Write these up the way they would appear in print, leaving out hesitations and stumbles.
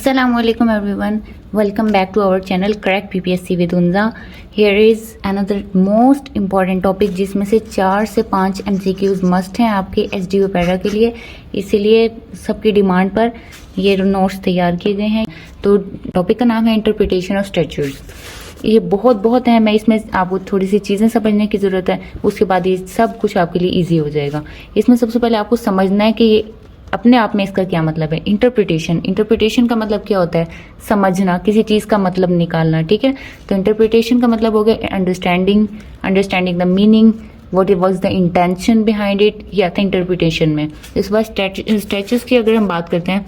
Assalamualaikum everyone. Welcome back to our channel Crack PPSC with Unza. Here is another most important topic जिसमें से 4 से 5 MCQs must हैं आपके SDO para के लिए, इसीलिए सबकी डिमांड पर ये नोट्स तैयार किए गए हैं। तो टॉपिक का नाम है इंटरप्रिटेशन ऑफ स्टैट्यूट्स। ये बहुत अहम है, इसमें आपको थोड़ी सी चीज़ें समझने की ज़रूरत है, उसके बाद ये सब कुछ आपके लिए ईजी हो जाएगा। इसमें सबसे पहले आपको समझना है कि ये अपने आप में इसका क्या मतलब है। इंटरप्रिटेशन का मतलब क्या होता है? समझना, किसी चीज़ का मतलब निकालना, ठीक है। तो इंटरप्रिटेशन का मतलब हो गया understanding the meaning, what was the intention behind it, ये आता है इंटरप्रिटेशन में। इस बार स्टैट्यूट्स की अगर हम बात करते हैं,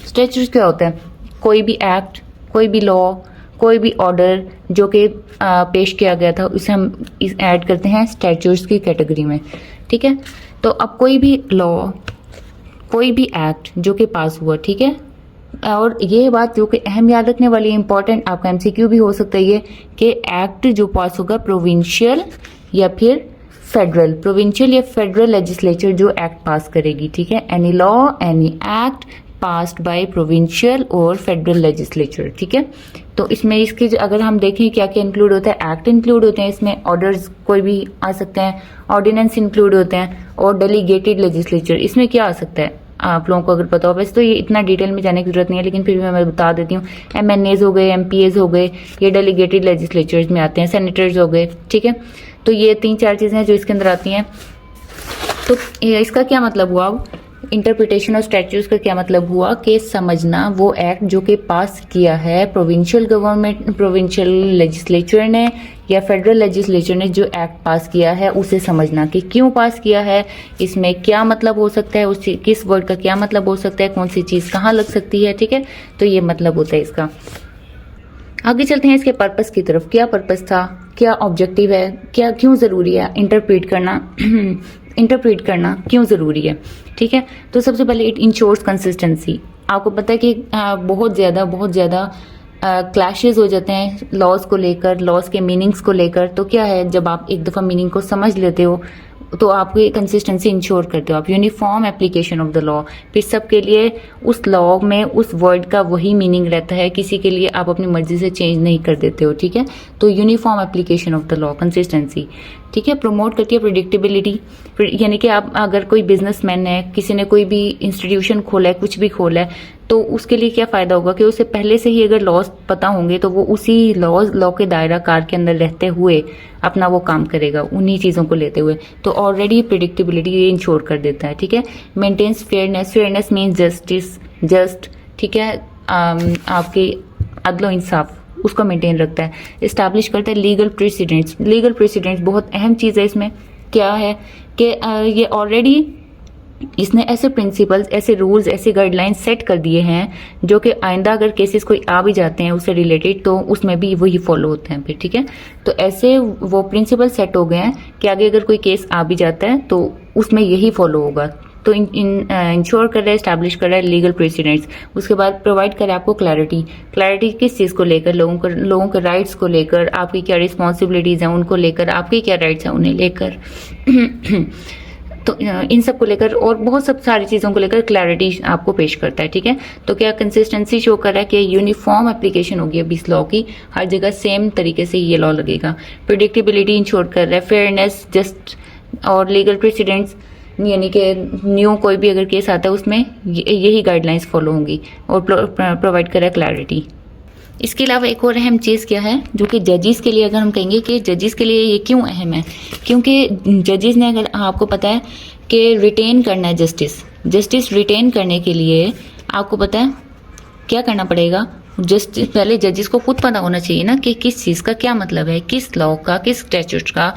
स्टैट्यूट्स क्या होता है? कोई भी एक्ट, कोई भी लॉ, कोई भी ऑर्डर जो कि पेश किया गया था, उसे हम ऐड करते हैं स्टैट्यूट्स की कैटेगरी में, ठीक है। तो अब कोई भी लॉ, कोई भी एक्ट जो कि पास हुआ, ठीक है। और ये बात जो कि अहम याद रखने वाली है, इंपॉर्टेंट, आपका MCQ भी हो सकता है ये, कि एक्ट जो पास होगा प्रोविंशियल या फिर फेडरल, प्रोविंशियल या फेडरल लेजिस्लेचर जो एक्ट पास करेगी, ठीक है। Any law, any act passed by provincial और फेडरल लेजिस्लेचर, ठीक है। तो इसमें इसके अगर हम देखें क्या क्या इंक्लूड होता है, एक्ट इंक्लूड होते हैं इसमें, ऑर्डर्स कोई भी आ सकते हैं, ऑर्डिनेंस इंक्लूड होते हैं, और डेलीगेटेड लेजिस्लेचर इसमें क्या आ सकता है आप लोगों को अगर पता हो। वैसे तो ये इतना डिटेल में जाने की जरूरत नहीं है, लेकिन फिर भी मैं बता देती हूँ। MNAs हो गए, MPAs हो गए, ये डेलीगेटेड लेजिस्लेचर्स में आते हैं, सेनेटर्स हो गए, ठीक है। तो ये 3-4 चीज़ें हैं जो इसके अंदर आती हैं। तो इसका क्या मतलब हुआ? अब इंटरप्रिटेशन ऑफ स्टैट्यूट्स का क्या मतलब हुआ कि समझना वो एक्ट जो कि पास किया है प्रोविंशियल गवर्नमेंट, प्रोविंशियल लेजिस्लेचर ने या फेडरल लेजिस्लेचर ने जो एक्ट पास किया है, उसे समझना कि क्यों पास किया है, इसमें क्या मतलब हो सकता है, उस किस वर्ड का क्या मतलब हो सकता है, कौन सी चीज़ कहाँ लग सकती है, ठीक है। तो ये मतलब होता है इसका। आगे चलते हैं इसके पर्पस की तरफ। क्या पर्पस था, क्या ऑब्जेक्टिव है, क्या क्यों ज़रूरी है इंटरप्रेट करना क्यों ज़रूरी है, ठीक है। तो सबसे पहले इट इंश्योर्स कंसिस्टेंसी। आपको पता है कि बहुत ज़्यादा क्लैशेस हो जाते हैं लॉज को लेकर, लॉज के मीनिंग्स को लेकर। तो क्या है, जब आप एक दफ़ा मीनिंग को समझ लेते हो तो आप ये कंसिस्टेंसी इंश्योर करते हो, आप uniform application of the law, फिर सबके लिए उस लॉ में उस वर्ड का वही मीनिंग रहता है, किसी के लिए आप अपनी मर्जी से चेंज नहीं कर देते हो, ठीक है। तो uniform application of the law, consistency, ठीक है। प्रमोट करती है प्रेडिक्टेबिलिटी, यानी कि आप अगर कोई बिजनेसमैन है, किसी ने कोई भी इंस्टीट्यूशन खोला है, कुछ भी खोला है, तो उसके लिए क्या फ़ायदा होगा कि उसे पहले से ही अगर लॉज पता होंगे तो वो उसी लॉ के दायरा कार के अंदर रहते हुए अपना वो काम करेगा, उन्हीं चीज़ों को लेते हुए। तो ऑलरेडी प्रेडिक्टेबिलिटी ये इंश्योर कर देता है, ठीक है। मेंटेन्स फेयरनेस मीन्स जस्ट, ठीक है, आपके अदलो इंसाफ उसको मेंटेन रखता है। इस्टेब्लिश करता है लीगल प्रेसिडेंट्स बहुत अहम चीज़ है इसमें। क्या है कि ये ऑलरेडी इसने ऐसे प्रिंसिपल्स, ऐसे रूल्स, ऐसे गाइडलाइंस सेट कर दिए हैं जो कि आइंदा अगर केसेस कोई आ भी जाते हैं उससे रिलेटेड, तो उसमें भी वही फॉलो होते हैं फिर, ठीक है। तो ऐसे वो प्रिंसिपल सेट हो गए हैं कि आगे अगर कोई केस आ भी जाता है तो उसमें यही फॉलो होगा। तो इंश्योर कर रहा है, स्टैब्लिश कर रहा है लीगल प्रेसिडेंट्स। उसके बाद प्रोवाइड करे आपको क्लैरिटी किस चीज़ को लेकर, लोगों के राइट्स को लेकर, आपकी क्या रिस्पॉन्सिबिलिटीज़ हैं उनको लेकर, आपके क्या राइट्स हैं उन्हें लेकर तो इन सब को लेकर और बहुत सब सारी चीज़ों को लेकर क्लैरिटी आपको पेश करता है, ठीक है। तो क्या कंसिस्टेंसी शो कर रहा है कि यूनिफॉर्म एप्लीकेशन होगी अब इस लॉ की, हर जगह सेम तरीके से ये लॉ लगेगा। प्रेडिक्टेबिलिटी इंश्योर कर रहा है, फेयरनेस, जस्ट और लीगल प्रेसिडेंट्स, यानी कि न्यू कोई भी अगर केस आता है उसमें यही गाइडलाइंस फॉलो होंगी, और प्रोवाइड कर रहा है क्लैरिटी। इसके अलावा एक और अहम चीज़ क्या है, जो कि जजेस के लिए, अगर हम कहेंगे कि जजेस के लिए ये क्यों अहम है, क्योंकि जजेस ने, अगर आपको पता है कि रिटेन करना है जस्टिस रिटेन करने के लिए आपको पता है क्या करना पड़ेगा। जस्टिस पहले जजेस को खुद पता होना चाहिए ना कि किस चीज़ का क्या मतलब है, किस लॉ का, किस स्टैट्यूट का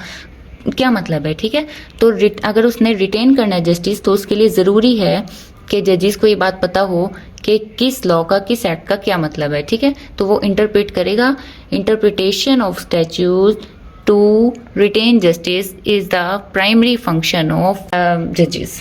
क्या मतलब है, ठीक है। तो अगर उसने रिटेन करना है जस्टिस, तो उसके लिए ज़रूरी है कि जजेस को ये बात पता हो कि किस लॉ का, किस एक्ट का क्या मतलब है, ठीक है। तो वो इंटरप्रेट करेगा। Interpretation of statute to retain justice is the primary function of जजेस।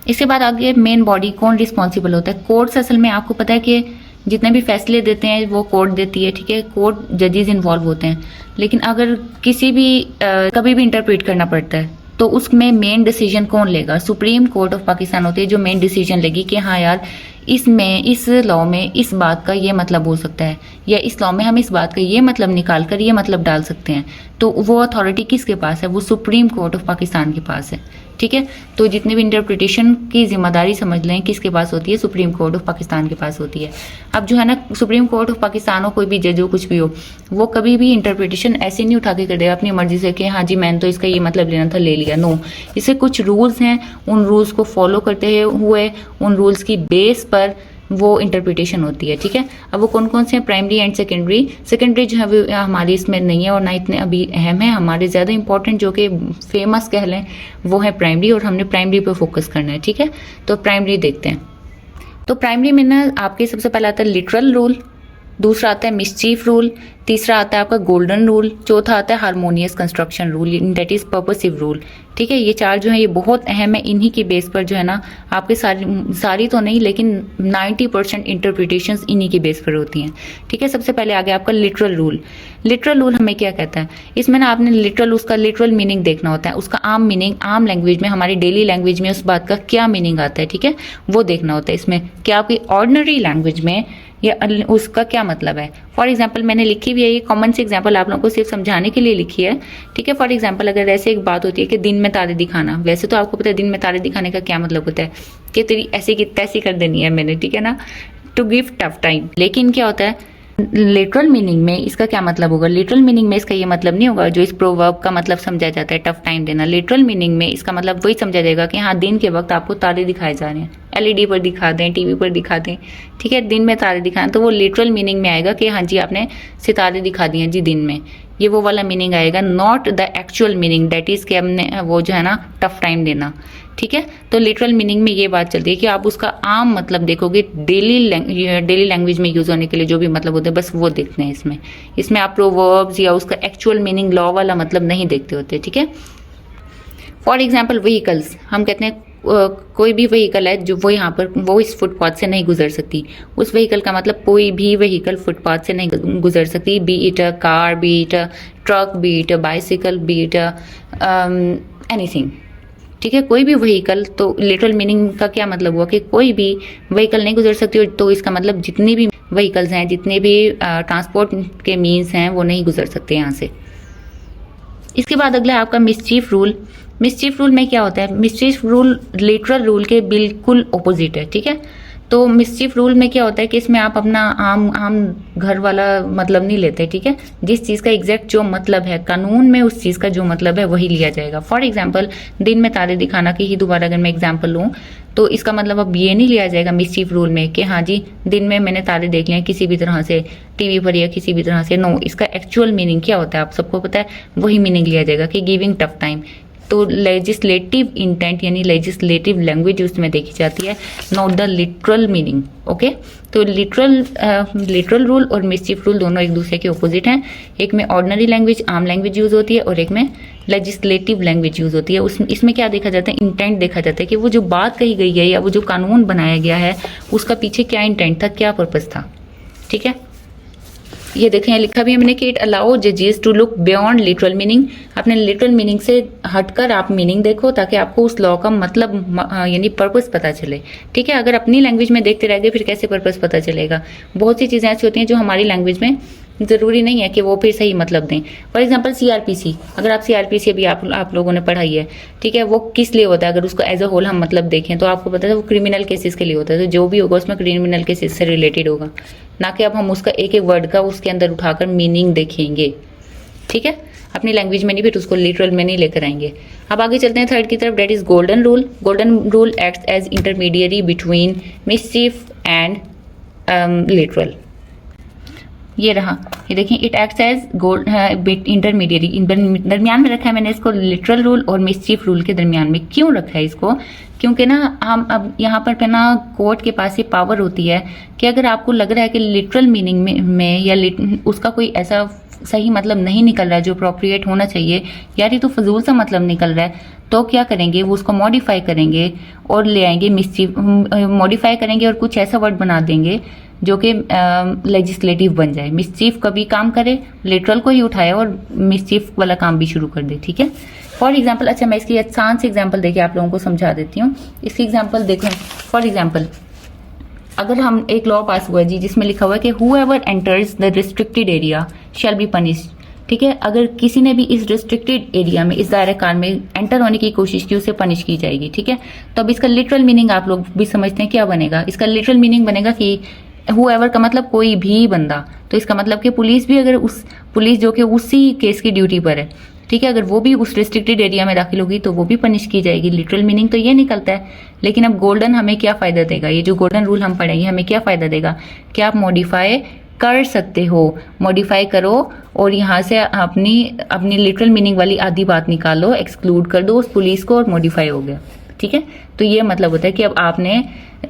इसके बाद आगे मेन बॉडी, कौन रिस्पॉन्सिबल होता है? कोर्ट्स असल में आपको पता है कि जितने भी फैसले देते हैं वो कोर्ट देती है, ठीक है। कोर्ट जजेस इन्वॉल्व होते हैं, लेकिन अगर किसी भी कभी भी इंटरप्रेट करना पड़ता है तो उसमें मेन डिसीजन कौन लेगा? सुप्रीम कोर्ट ऑफ पाकिस्तान होती है जो मेन डिसीजन लेगी कि हाँ यार इसमें, इस लॉ में इस बात का ये मतलब हो सकता है, या इस लॉ में हम इस बात का ये मतलब निकाल कर ये मतलब डाल सकते हैं, तो वो अथॉरिटी किसके पास है? वो सुप्रीम कोर्ट ऑफ पाकिस्तान के पास है। ठीक है, तो जितने भी इंटरप्रिटेशन की जिम्मेदारी समझ लें किसके पास होती है? सुप्रीम कोर्ट ऑफ पाकिस्तान के पास होती है। अब जो है ना, सुप्रीम कोर्ट ऑफ पाकिस्तान हो, कोई भी जज हो, कुछ भी हो, वो कभी भी इंटरप्रिटेशन ऐसे नहीं उठा के कर देगा अपनी मर्जी से कि हाँ जी मैंने तो इसका ये मतलब लेना था, ले लिया। नो, इससे कुछ रूल्स हैं, उन रूल्स को फॉलो करते हुए उन रूल्स की बेस पर वो इंटरप्रिटेशन होती है। ठीक है, अब वो कौन कौन से हैं? Primary and secondary. सेकेंडरी जो है वो हमारी इसमें नहीं है और ना इतने अभी अहम है। हमारे ज़्यादा इंपॉर्टेंट जो कि फेमस कह लें वो है प्राइमरी, और हमने प्राइमरी पे फोकस करना है। ठीक है, तो प्राइमरी देखते हैं। तो प्राइमरी में ना आपके सबसे पहले आता है लिटरल रूल, दूसरा आता है मिसचीफ रूल, तीसरा आता है आपका गोल्डन रूल, चौथा आता है harmonious construction rule, that is purposive rule. ठीक है, ये चार जो है ये बहुत अहम है। इन्हीं की बेस पर जो है ना आपके सारी तो नहीं लेकिन 90% इंटरप्रिटेशंस इन्हीं की बेस पर होती हैं। ठीक है, सबसे पहले आ गया आपका लिटरल रूल। लिटरल रूल हमें क्या कहता है? इसमें ना आपने लिटरल, उसका लिटरल मीनिंग देखना होता है, उसका आम मीनिंग, आम लैंग्वेज में, हमारी डेली लैंग्वेज में उस बात का क्या मीनिंग आता है। ठीक है, वो देखना होता है इसमें, क्या आपकी ऑर्डिनरी लैंग्वेज में या उसका क्या मतलब है। फॉर एग्जाम्पल मैंने लिखी भी है, ये कॉमन सी एग्जाम्पल आप लोगों को सिर्फ समझाने के लिए लिखी है। ठीक है, फॉर एग्जाम्पल अगर ऐसे एक बात होती है कि दिन में तारे दिखाना, वैसे तो आपको पता है दिन में तारे दिखाने का क्या मतलब होता है कि तेरी ऐसी की तैसी कर देनी है मैंने, ठीक है ना, टू गिव टफ टाइम। लेकिन क्या होता है लिटरल मीनिंग में इसका क्या मतलब होगा? लिटरल मीनिंग में इसका ये मतलब नहीं होगा जो इस प्रोवर्ब का मतलब समझा जाता है टफ टाइम देना। लिटरल मीनिंग में इसका मतलब वही समझा जाएगा कि हाँ दिन के वक्त आपको तारे दिखाए जा रहे हैं, एलईडी पर दिखा दें, टीवी पर दिखा दें। ठीक है, दिन में तारे दिखाएं, तो वो लिटरल मीनिंग में आएगा कि हाँ जी आपने सितारे दिखा दिए जी दिन में, ये वो वाला मीनिंग आएगा, not the actual meaning that is कि हमने वो जो है ना टफ टाइम देना। ठीक है, तो लिटरल मीनिंग में ये बात चलती है कि आप उसका आम मतलब देखोगे, डेली लैंग्वेज में यूज होने के लिए जो भी मतलब होते हैं बस वो देखते हैं इसमें आप प्रोवर्ब्स या उसका एक्चुअल मीनिंग लॉ वाला मतलब नहीं देखते होते। ठीक है, फॉर एग्जाम्पल व्हीकल्स, हम कहते हैं कोई भी व्हीकल है जो वो यहाँ पर वो इस फुटपाथ से नहीं गुजर सकती, उस व्हीकल का मतलब कोई भी व्हीकल फुटपाथ से नहीं गुजर सकती, B it a car, B it a truck, B it a bicycle, B it a anything. ठीक है, कोई भी व्हीकल, तो लिटरल मीनिंग का क्या मतलब हुआ कि कोई भी व्हीकल नहीं गुजर सकती, तो इसका मतलब जितनी भी व्हीकल्स हैं, जितने भी ट्रांसपोर्ट के मीन्स हैं वो नहीं गुजर सकते यहाँ से। इसके बाद अगला है आपका मिसचीफ रूल। मिसचीफ रूल में क्या होता है? मिसचीफ रूल लिटरल रूल के बिल्कुल ऑपोजिट है। ठीक है, तो मिसचीफ रूल में क्या होता है कि इसमें आप अपना आम घर वाला मतलब नहीं लेते। ठीक है, जिस चीज़ का एग्जैक्ट जो मतलब है कानून में, उस चीज़ का जो मतलब है वही लिया जाएगा। फॉर एग्जाम्पल दिन में तारे दिखाना की ही दोबारा अगर मैं एग्जाम्पल लूँ तो इसका मतलब अब ये नहीं लिया जाएगा मिसचीफ रूल में कि हाँ जी दिन में मैंने तारे देख लिए किसी भी तरह से, टीवी पर या किसी भी तरह से। नो, इसका एक्चुअल मीनिंग क्या होता है आप सबको पता है, वही मीनिंग लिया जाएगा कि गिविंग टफ टाइम। तो लेजिस्लेटिव इंटेंट यानी लेजिस्लेटिव लैंग्वेज उसमें देखी जाती है, not the literal meaning. Okay, तो लिटरल रूल और मिसचीफ रूल दोनों एक दूसरे के ऑपोजिट हैं। एक में ऑर्डिनरी लैंग्वेज, आम लैंग्वेज यूज होती है, और एक में लेजिस्लेटिव लैंग्वेज यूज होती है। इसमें क्या देखा जाता है? इंटेंट देखा जाता है कि वो जो बात कही गई है या वो जो कानून बनाया गया है उसका पीछे क्या इंटेंट था, क्या पर्पस था। ठीक है, ये देखें लिखा भी है मैंने कि इट अलाउ जजेस to look beyond literal meaning. अपने लिटरल मीनिंग से हटकर आप मीनिंग देखो ताकि आपको उस लॉ का मतलब यानी पर्पस पता चले। ठीक है, अगर अपनी लैंग्वेज में देखते रह गए फिर कैसे पर्पस पता चलेगा? बहुत सी चीज़ें ऐसी होती हैं जो हमारी लैंग्वेज में ज़रूरी नहीं है कि वो फिर सही मतलब दें। फॉर एग्जांपल सीआरपीसी, अगर आप सीआरपीसी अभी आप लोगों ने पढ़ाई है, ठीक है, वो किस लिए होता है? अगर उसको एज अ होल हम मतलब देखें तो आपको पता है वो क्रिमिनल केसेस के लिए होता है। तो जो भी होगा उसमें क्रिमिनल केसेस से रिलेटेड होगा, ना कि अब हम उसका एक एक वर्ड का उसके अंदर उठाकर मीनिंग देखेंगे। ठीक है, अपनी लैंग्वेज में नहीं फिर उसको लिटरल में नहीं लेकर आएंगे। अब आगे चलते हैं थर्ड की तरफ, that is golden rule. Golden rule acts as intermediary between mischief and literal. ये रहा, ये देखिए इट एक्ट्स एज इंटरमीडिएरी, दरमियान में रखा है मैंने इसको, लिटरल रूल और मिसचीफ रूल के दरमियान में। क्यों रखा है इसको? क्योंकि ना हम अब यहाँ पर ना कोर्ट के पास ये पावर होती है कि अगर आपको लग रहा है कि लिटरल मीनिंग में या उसका कोई ऐसा सही मतलब नहीं निकल रहा है जो अप्रोप्रिएट होना चाहिए, यार ये तो फजूल सा मतलब निकल रहा है, तो क्या करेंगे? वो उसको मॉडिफाई करेंगे और ले आएंगे मिसचीफ, मॉडिफाई करेंगे और कुछ ऐसा वर्ड बना देंगे जो कि लेजिस्लेटिव बन जाए। मिसचीफ कभी काम करे, लिटरल को ही उठाए और मिसचीफ वाला काम भी शुरू कर दे। ठीक है, फॉर एग्जाम्पल, अच्छा मैं इसकी आसान से एग्जाम्पल देके आप लोगों को समझा देती हूँ। इसकी एग्जाम्पल देखें, फॉर एग्जाम्पल अगर हम एक लॉ पास हुआ है जी जिसमें लिखा हुआ है कि whoever enters the restricted area shall be punished, ठीक है, अगर किसी ने भी इस रिस्ट्रिक्टेड एरिया में, इस दायरे कार में एंटर होने की कोशिश की, उसे पनिश की जाएगी, ठीक है। तो अब इसका लिटरल मीनिंग आप लोग भी समझते हैं क्या बनेगा। इसका लिटरल मीनिंग बनेगा कि हूएवर का मतलब कोई भी बंदा, तो इसका मतलब कि पुलिस भी, अगर उस पुलिस जो कि उसी केस की ड्यूटी पर है, ठीक है, अगर वो भी उस रिस्ट्रिक्टेड एरिया में दाखिल होगी तो वो भी पनिश की जाएगी। लिटरल मीनिंग तो ये निकलता है। लेकिन अब गोल्डन हमें क्या फायदा देगा, ये जो गोल्डन रूल हम पढ़ेंगे हमें क्या फायदा देगा कि आप मॉडिफाई कर सकते हो, मॉडिफाई करो और यहाँ से अपनी अपनी लिटरल मीनिंग वाली आधी बात निकालो, एक्सक्लूड कर दो उस पुलिस को और मॉडिफाई हो गया, ठीक है। तो ये मतलब होता है कि अब आपने,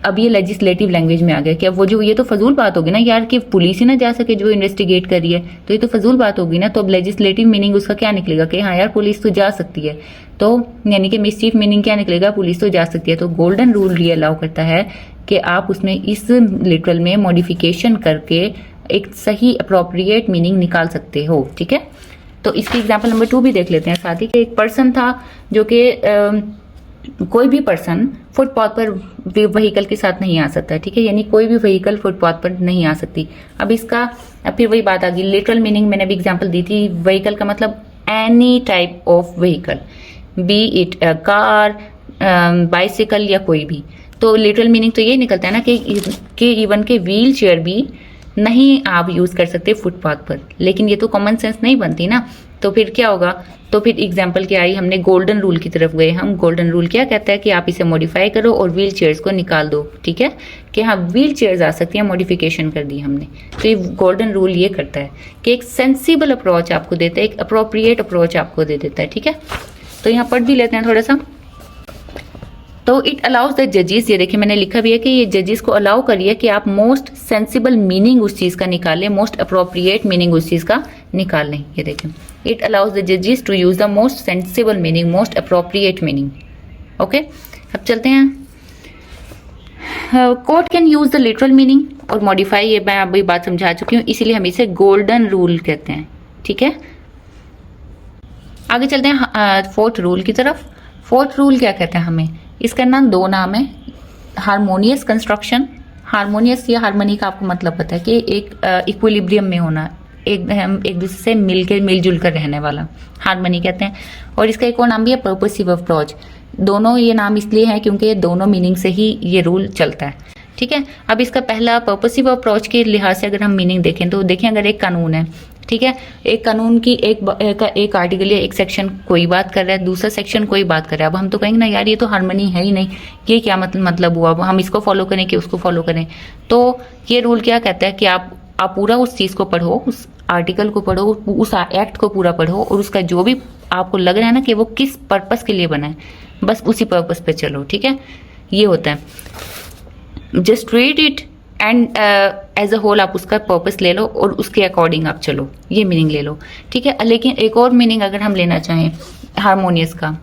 अब ये लेजिस्लेटिव लैंग्वेज में आ गया कि अब वो जो, ये तो फजूल बात होगी ना यार कि पुलिस ही ना जा सके जो इन्वेस्टिगेट कर रही है, तो ये तो फजूल बात होगी ना। तो अब लेजिस्लेटिव मीनिंग उसका क्या निकलेगा कि हाँ यार पुलिस तो जा सकती है, तो यानी कि मिसचीफ मीनिंग क्या निकलेगा, पुलिस तो जा सकती है। तो गोल्डन रूल ये अलाउ करता है कि आप उसमें इस लिटरल में मॉडिफिकेशन करके एक सही अप्रोप्रिएट मीनिंग निकाल सकते हो, ठीक है। तो इसकी एग्जाम्पल नंबर 2 भी देख लेते हैं साथ ही। एक पर्सन था जो कि कोई भी पर्सन फुटपाथ पर व्हीकल के साथ नहीं आ सकता, ठीक है, यानी कोई भी व्हीकल फुटपाथ पर नहीं आ सकती। अब इसका, अब फिर वही बात आ गई, लिटरल मीनिंग मैंने भी एग्जांपल दी थी। व्हीकल का मतलब any type of vehicle, B it car, bicycle या कोई भी। तो लिटरल मीनिंग तो ये निकलता है ना कि इवन के व्हील चेयर भी नहीं आप यूज कर सकते फुटपाथ पर। लेकिन ये तो कॉमन सेंस नहीं बनती ना, तो फिर क्या होगा, तो फिर एग्जाम्पल क्या आई, हमने गोल्डन रूल की तरफ गए। हम गोल्डन रूल क्या कहता है कि आप इसे मॉडिफाई करो और व्हील चेयर्स को निकाल दो, ठीक है, कि हाँ व्हील चेयर्स आ सकती हैं, मॉडिफिकेशन कर दी हमने। तो ये गोल्डन रूल ये करता है कि एक सेंसिबल अप्रोच आपको देता है, एक अप्रोप्रिएट अप्रोच आपको दे देता है, ठीक है। तो यहाँ पढ़ भी लेते हैं थोड़ा सा। तो इट अलाउज द जजेस, ये देखिए मैंने लिखा भी है कि ये जजेस को अलाउ करिए कि आप मोस्ट सेंसिबल मीनिंग उस चीज का निकालें, मोस्ट अप्रोप्रिएट मीनिंग उस चीज का निकाल लें। ये देखिए, इट अलाउज द जजेस to use the most sensible meaning, most appropriate meaning. Okay, अब चलते हैं। Court can use the literal meaning और मॉडिफाई, ये मैं अभी बात समझा चुकी हूँ, इसीलिए हम इसे गोल्डन रूल कहते हैं, ठीक है। आगे चलते हैं फोर्थ रूल की तरफ। फोर्थ रूल क्या कहते हैं हमें, इसका नाम 2 नाम है, हारमोनियस कंस्ट्रक्शन। हारमोनियस या हारमोनी का आपको मतलब पता है कि एक इक्विलिब्रियम में होना, एक दूसरे से मिलजुल कर रहने वाला, हारमोनी कहते हैं। और इसका एक और नाम भी है पर्पसिव अप्रोच। दोनों ये नाम इसलिए हैं क्योंकि ये दोनों मीनिंग से ही ये रूल चलता है, ठीक है। अब इसका पहला पर्पसिव अप्रोच के लिहाज से अगर हम मीनिंग देखें तो देखें, अगर एक कानून है, ठीक है, एक कानून की एक आर्टिकल या एक सेक्शन कोई बात कर रहा है, दूसरा सेक्शन कोई बात कर रहा है। अब हम तो कहेंगे ना यार ये तो हार्मनी है ही नहीं, ये क्या मतलब हुआ, हम इसको फॉलो करें कि उसको फॉलो करें। तो ये रूल क्या कहता है कि आप पूरा उस चीज को पढ़ो, उस आर्टिकल को पढ़ो, उस एक्ट को पूरा पढ़ो और उसका जो भी आपको लग रहा है ना कि वो किस पर्पस के लिए बना है, बस उसी पर्पस पे चलो, ठीक है। ये होता है just read it and as a whole, आप उसका पर्पस ले लो और उसके अकॉर्डिंग आप चलो, ये मीनिंग ले लो, ठीक है। लेकिन एक और मीनिंग अगर हम लेना चाहें हारमोनियस का,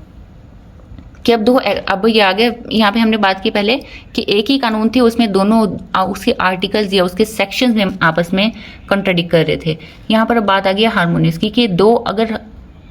कि अब ये आ गया, यहाँ पे हमने बात की पहले कि एक ही कानून थी, उसमें दोनों उसके आर्टिकल्स या उसके सेक्शंस में आपस में कॉन्ट्राडिक्ट कर रहे थे। यहाँ पर अब बात आ गई हारमोनियस की कि दो, अगर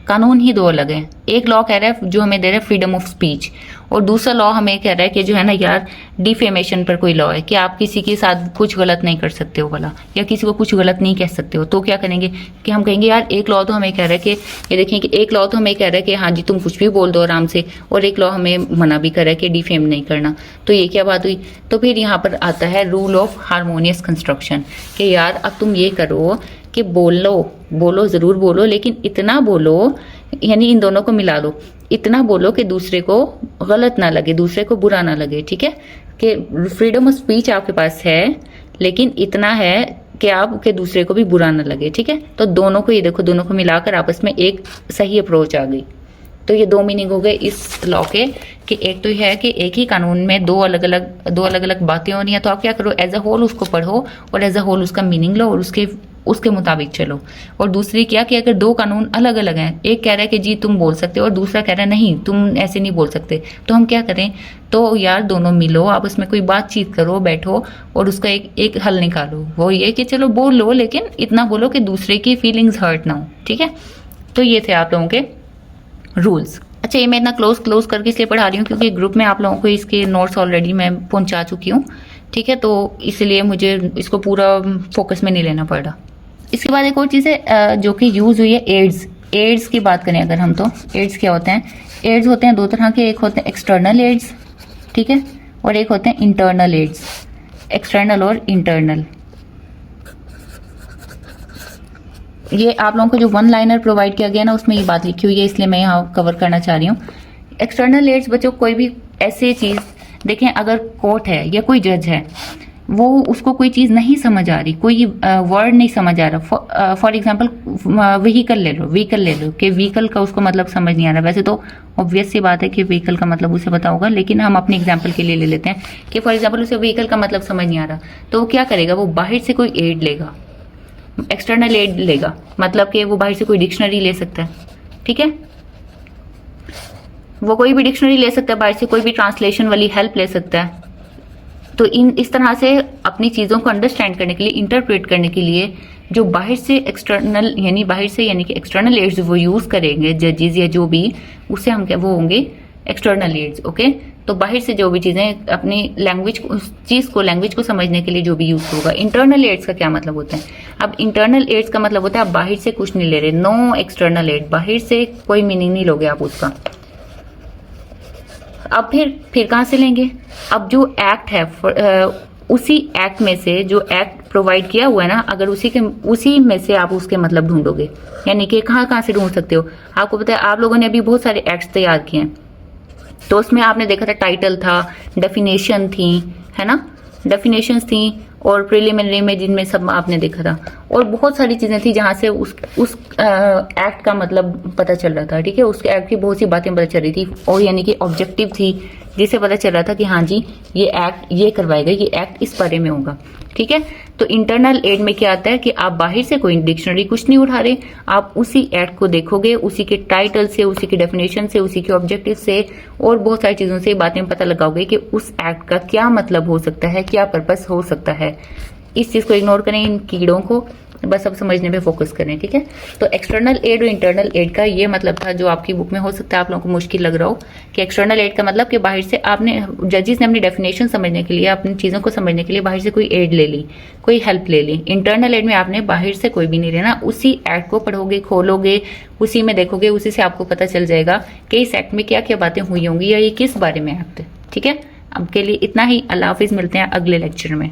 कानून ही 2 अलग हैं, एक लॉ कह रहा है जो हमें दे रहा है फ्रीडम ऑफ स्पीच और दूसरा लॉ हमें कह रहा है कि जो है ना यार डिफेमेशन पर कोई लॉ है कि आप किसी के साथ कुछ गलत नहीं कर सकते हो वाला, या किसी को कुछ गलत नहीं कह सकते हो। तो क्या करेंगे कि हम कहेंगे यार एक लॉ तो हमें कह रहा है कि, ये देखिए कि एक लॉ तो हमें कह रहा है कि हाँ जी तुम कुछ भी बोल दो आराम से, और एक लॉ हमें मना भी कर रहा है कि डिफेम नहीं करना। तो ये क्या बात हुई, तो फिर यहाँ पर आता है रूल ऑफ हारमोनियस कंस्ट्रक्शन कि यार अब तुम ये करो कि बोलो जरूर बोलो, लेकिन इतना बोलो, यानी इन दोनों को मिला दो, इतना बोलो कि दूसरे को गलत ना लगे, दूसरे को बुरा ना लगे, ठीक है। कि फ्रीडम ऑफ स्पीच आपके पास है लेकिन इतना है कि आप के दूसरे को भी बुरा ना लगे, ठीक है। तो दोनों को, ये देखो दोनों को मिलाकर आपस में एक सही अप्रोच आ गई। तो ये 2 मीनिंग हो गए इस लॉ के, कि एक तो है कि एक ही कानून में दो अलग अलग बातें हो रही हैं, तो आप क्या करो, एज अ होल उसको पढ़ो और एज अ होल उसका मीनिंग लो और उसके मुताबिक चलो। और दूसरी क्या कि अगर 2 कानून अलग अलग हैं, एक कह रहा है कि जी तुम बोल सकते हो और दूसरा कह रहा है नहीं तुम ऐसे नहीं बोल सकते, तो हम क्या करें, तो यार दोनों मिलो, आपस में कोई बातचीत करो, बैठो और उसका एक हल निकालो। वो ये कि चलो बोल लो लेकिन इतना बोलो कि दूसरे की फीलिंग्स हर्ट ना हो, ठीक है। तो ये थे आप लोगों के रूल्स। अच्छा, ये मैं इतना क्लोज करके इसलिए पढ़ा रही हूँ क्योंकि ग्रुप में आप लोगों को इसके नोट्स ऑलरेडी मैं पहुंचा चुकी हूँ, ठीक है, तो इसलिए मुझे इसको पूरा फोकस में नहीं लेना पड़ा। इसके बाद एक और चीज़ है जो कि यूज़ हुई है, एड्स। एड्स की बात करें अगर हम, तो एड्स क्या होते हैं? एड्स होते हैं दो तरह के, एक होते हैं एक्सटर्नल एड्स, ठीक है, और एक होते हैं इंटरनल एड्स। एक्सटर्नल और इंटरनल, ये आप लोगों को जो वन लाइनर प्रोवाइड किया गया ना उसमें ये बात लिखी हुई है, इसलिए मैं यहाँ कवर करना चाह रही हूँ। एक्सटर्नल एड्स बच्चों, कोई भी ऐसी चीज़ देखें, अगर कोर्ट है या कोई जज है, वो उसको कोई चीज़ नहीं समझ आ रही, कोई वर्ड नहीं समझ आ रहा, फॉर एग्जांपल व्हीकल ले लो, व्हीकल ले लो कि व्हीकल का उसको मतलब समझ नहीं आ रहा। वैसे तो ऑब्वियस सी बात है कि व्हीकल का मतलब उसे पता होगा, लेकिन हम अपने एग्जांपल के लिए ले लेते हैं कि फॉर एग्जांपल उसे व्हीकल का मतलब समझ नहीं आ रहा, तो वो क्या करेगा? वो बाहर से कोई एड लेगा, एक्सटर्नल एड लेगा, मतलब कि वो बाहर से कोई डिक्शनरी ले सकता है, ठीक है, वो कोई भी डिक्शनरी ले सकता है, बाहर से कोई भी ट्रांसलेशन वाली हेल्प ले सकता है। तो इस तरह से अपनी चीज़ों को अंडरस्टैंड करने के लिए, इंटरप्रेट करने के लिए जो बाहर से एक्सटर्नल यानी कि एक्सटर्नल एड्स वो यूज़ करेंगे जजेस या जो भी, उससे हम क्या वो होंगे एक्सटर्नल एड्स। ओके, तो बाहर से जो भी चीज़ें अपनी लैंग्वेज को, उस चीज़ को, लैंग्वेज को समझने के लिए जो भी यूज़ होगा। इंटरनल एड्स का क्या मतलब होता है? अब इंटरनल एड्स का मतलब होता है आप बाहर से कुछ नहीं ले रहे, नो एक्सटर्नल एड, बाहर से कोई मीनिंग नहीं लोगे आप उसका। अब फिर कहाँ से लेंगे? अब जो एक्ट है उसी एक्ट में से, जो एक्ट प्रोवाइड किया हुआ है ना, अगर उसी में से आप उसके मतलब ढूंढोगे, यानी कि कहाँ से ढूंढ सकते हो? आपको पता है आप लोगों ने अभी बहुत सारे एक्ट्स तैयार किए हैं, तो उसमें आपने देखा था टाइटल था, डेफिनेशन थी, है ना, डेफिनेशंस थी, और प्रिलिमिनरी में जिनमें सब आपने देखा था, और बहुत सारी चीजें थी जहां से उस एक्ट का मतलब पता चल रहा था, ठीक है, उस एक्ट की बहुत सी बातें पता चल रही थी, और यानी कि ऑब्जेक्टिव थी जिससे पता चल रहा था कि हाँ जी ये एक्ट ये करवाएगा, ये एक्ट इस बारे में होगा, ठीक है। तो इंटरनल एड में क्या आता है कि आप बाहर से कोई डिक्शनरी कुछ नहीं उठा रहे, आप उसी एक्ट को देखोगे, उसी के टाइटल से, उसी के डेफिनेशन से, उसी के ऑब्जेक्टिव से, और बहुत सारी चीजों से बातें पता लगाओगे कि उस एक्ट का क्या मतलब हो सकता है, क्या पर्पस हो सकता है। इस चीज को इग्नोर करें, इन कीड़ों को बस अब समझने पे फोकस करें, ठीक है। तो एक्सटर्नल एड और इंटरनल एड का ये मतलब था, जो आपकी बुक में हो सकता है आप लोगों को मुश्किल लग रहा हो, कि एक्सटर्नल एड का मतलब कि बाहर से आपने, जजेस ने अपनी डेफिनेशन समझने के लिए, अपनी चीज़ों को समझने के लिए बाहर से कोई एड ले ली, कोई हेल्प ले ली। इंटरनल एड में आपने बाहर से कोई भी नहीं लेना, उसी एक्ट को पढ़ोगे, खोलोगे, उसी में देखोगे, उसी से आपको पता चल जाएगा कि इस एक्ट में क्या क्या बातें हुई होंगी या ये किस बारे में एक्ट है, ठीक है। अब के लिए इतना ही, अल्लाह हाफिज, मिलते हैं अगले लेक्चर में।